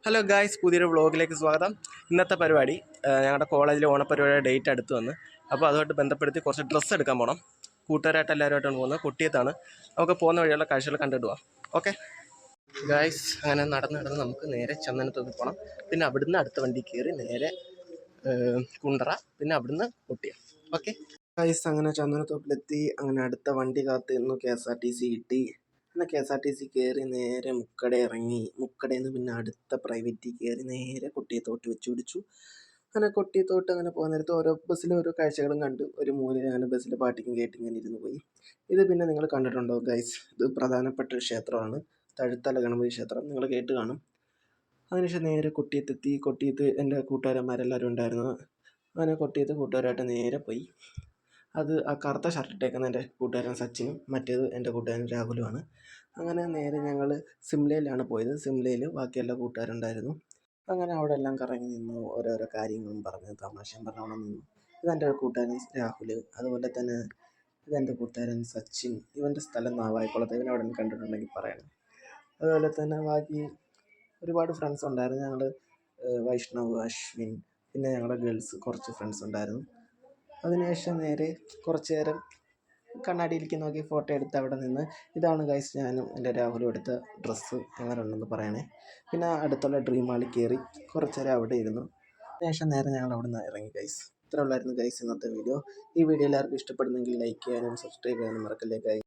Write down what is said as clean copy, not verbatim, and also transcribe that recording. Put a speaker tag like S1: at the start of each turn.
S1: Hello guys, പുതിയൊരു വ്ളോഗിലേക്ക് സ്വാഗതം. ഇന്നത്തെ പരിപാടി ഞങ്ങളുടെ കോളേജിലെ ഓണപ്പരിപാടിയുടെ ഡേറ്റ് അടുത്ത് വന്ന്, അപ്പോൾ അതുമായിട്ട് ബന്ധപ്പെടുത്തി കുറച്ച് ഡ്രസ്സ് എടുക്കാൻ പോകണം. കൂട്ടുകാരായിട്ട് എല്ലാവരുമായിട്ടാണ് പോകുന്നത്. കൊട്ടിയത്താണ്. നമുക്ക് പോകുന്ന വഴിയുള്ള കാഴ്ചകൾ കണ്ടിട്ട് പോവാം. ഓക്കെ ഗായ്സ്, അങ്ങനെ നടന്ന് നമുക്ക് നേരെ ചന്ദനത്തോപ്പിൽ പോകണം. പിന്നെ അവിടുന്ന് അടുത്ത വണ്ടി കയറി നേരെ കുണ്ടറ, പിന്നെ അവിടുന്ന് കൊട്ടിയം. ഓക്കെ ഗായ്സ്, അങ്ങനെ ചന്ദനത്തോപ്പിലെത്തി. അങ്ങനെ അടുത്ത വണ്ടി കാത്ത് ഇന്ന് KSRTC കിട്ടി. പിന്നെ KSRTC കയറി നേരെ മുക്കട ഇറങ്ങി. മുക്കടയിൽ നിന്ന് പിന്നെ അടുത്ത പ്രൈവറ്റിൽ കയറി നേരെ കൊട്ടിയത്തോട്ട് വെച്ച് പിടിച്ചു. അങ്ങനെ കൊട്ടിയത്തോട്ട് അങ്ങനെ പോകുന്ന നേരത്ത് ഓരോ ബസ്സിലും ഓരോ കാഴ്ചകളും കണ്ട് ഒരു മൂലയിൽ അങ്ങനെ ബസ്സിൽ പാട്ടിക്കും കേട്ട് ഇങ്ങനെ ഇരുന്ന് പോയി. ഇത് പിന്നെ നിങ്ങൾ കണ്ടിട്ടുണ്ടോ ഗൈസ്? ഇത് പ്രധാനപ്പെട്ട ഒരു ക്ഷേത്രമാണ്, തഴുത്തല ഗണപതി ക്ഷേത്രം. നിങ്ങൾ കേട്ട് കാണും. അതിനുശേഷം നേരെ കൊട്ടിയത്തെത്തി. കൊട്ടിയത്ത് എൻ്റെ കൂട്ടുകാരന്മാരെല്ലാവരും ഉണ്ടായിരുന്നു. അങ്ങനെ കൊട്ടിയത്ത് കൂട്ടുകാരായിട്ട് നേരെ പോയി. അത് ആ കറുത്ത ഷർട്ട് ഇട്ടേക്കുന്ന എൻ്റെ കൂട്ടുകാരൻ സച്ചിനും, മറ്റേത് എൻ്റെ കൂട്ടുകാരൻ രാഹുലുമാണ്. അങ്ങനെ നേരെ ഞങ്ങൾ സിംലയിലാണ് പോയത്. സിംലയിൽ ബാക്കി എല്ലാ കൂട്ടുകാരുണ്ടായിരുന്നു. അങ്ങനെ അവിടെ എല്ലാം കറങ്ങി നിന്നു, ഓരോരോ കാര്യങ്ങളും പറഞ്ഞ് തമാശയും പറഞ്ഞ് അവിടെ നിന്നു. ഇതെൻ്റെ കൂട്ടുകാരൻ രാഹുൽ, അതുപോലെ തന്നെ ഇതെൻ്റെ കൂട്ടുകാരൻ സച്ചിൻ. ഇവൻ്റെ സ്ഥലം നാവായിക്കുളത്ത്. ഇവനവിടെ നിന്ന് കണ്ടിട്ടുണ്ടെങ്കിൽ പറയണം. അതുപോലെ തന്നെ ബാക്കി ഒരുപാട് ഫ്രണ്ട്സ് ഉണ്ടായിരുന്നു. ഞങ്ങൾ വൈഷ്ണവ്, അശ്വിൻ, പിന്നെ ഞങ്ങളുടെ ഗേൾസ് കുറച്ച് ഫ്രണ്ട്സ് ഉണ്ടായിരുന്നു. അതിനുശേഷം നേരെ കുറച്ച് നേരം കണ്ണാടിയിലേക്ക് നോക്കി ഫോട്ടോ എടുത്ത് അവിടെ നിന്ന്. ഇതാണ് ഗൈസ് ഞാനും എൻ്റെ രാഹുലും എടുത്ത ഡ്രസ്സ്. എങ്ങനെ ഉണ്ടെന്ന് പറയണേ. പിന്നെ അടുത്തുള്ള ഡ്രീം മാളിൽ കയറി കുറച്ച് നേരം അവിടെ ഇരുന്നു. അതിനുശേഷം നേരെ ഞങ്ങൾ അവിടെ നിന്ന് ഇറങ്ങി ഗൈസ്. ഇത്ര ഉള്ളായിരുന്നു ഗൈസ് ഇന്നത്തെ വീഡിയോ. ഈ വീഡിയോ എല്ലാവർക്കും ഇഷ്ടപ്പെടുന്നെങ്കിൽ ലൈക്ക് ചെയ്യാനും സബ്സ്ക്രൈബ് ചെയ്യാനും മറക്കല്ലേ ഗൈസ്.